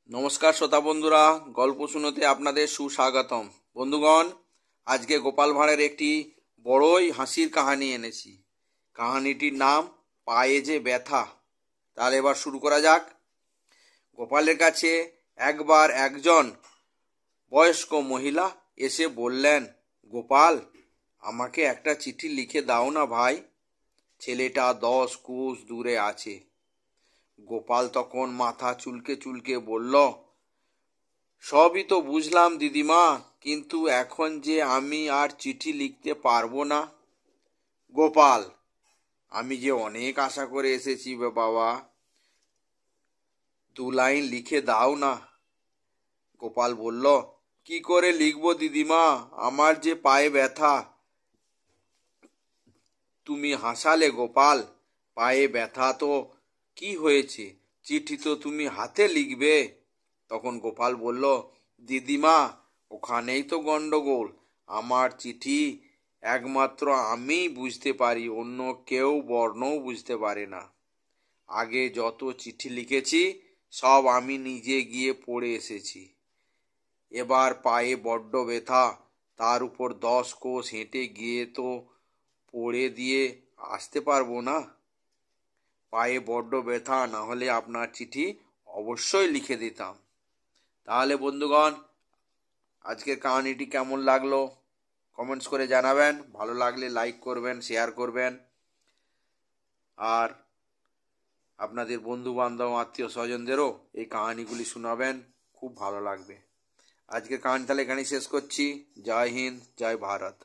নমস্কার শ্রোতা বন্ধুরা, গল্প শুনোতে আপনাদের সুস্বাগতম। বন্ধুগণ, আজকে গোপাল ভাঁড়ের একটি বড়ই হাসির কাহিনী এনেছি। কাহিনীটির নাম পায়ে যে ব্যথা। তাহলে এবার শুরু করা যাক। গোপালের কাছে একবার একজন বয়স্ক মহিলা এসে বললেন, গোপাল, আমাকে একটা চিঠি লিখে দাও না ভাই, ছেলেটা 10 কোষ দূরে আছে। গোপাল তখন মাথা চুলকে চুলকে বলল, সবই তো বুঝলাম দিদিমা, কিন্তু এখন যে আমি আর চিঠি লিখতে পারবো না। গোপাল, আমি যে অনেক আশা করে এসেছি বাবা, 2 লাইন লিখে দাও না। গোপাল বলল, কি করে লিখবো দিদিমা, আমার যে পায়ে ব্যথা। তুমি হাসালে গোপাল, পায়ে ব্যথা তো কি হয়েছে, চিঠি তো তুমি হাতে লিখবে। তখন গোপাল বলল, দিদিমা, ওখানেই তো গন্ডগোল। আমার চিঠি একমাত্র আমিই বুঝতে পারি, অন্য কেউ বর্ণও বুঝতে পারে না। আগে যত চিঠি লিখেছি সব আমি নিজে গিয়ে পড়ে এসেছি। এবার পায়ে বড্ড ব্যথা, তার উপর 10 কোষ হেঁটে গিয়ে তো পড়ে দিয়ে আসতে পারবো না। পায়ে বড্ড ব্যথা, না হলে আপনার চিঠি অবশ্যই লিখে দিতাম। তাহলে বন্ধুগণ, আজকের কাহিনীটি কেমন লাগলো কমেন্টস করে জানাবেন। ভালো লাগলে লাইক করবেন, শেয়ার করবেন, আর আপনাদের বন্ধু বান্ধব আত্মীয় স্বজনদেরও এই কাহিনীগুলি শোনাবেন, খুব ভালো লাগবে। আজকের কাহিনী তাহলে এখানেই শেষ করছি। জয় হিন্দ, জয় ভারত।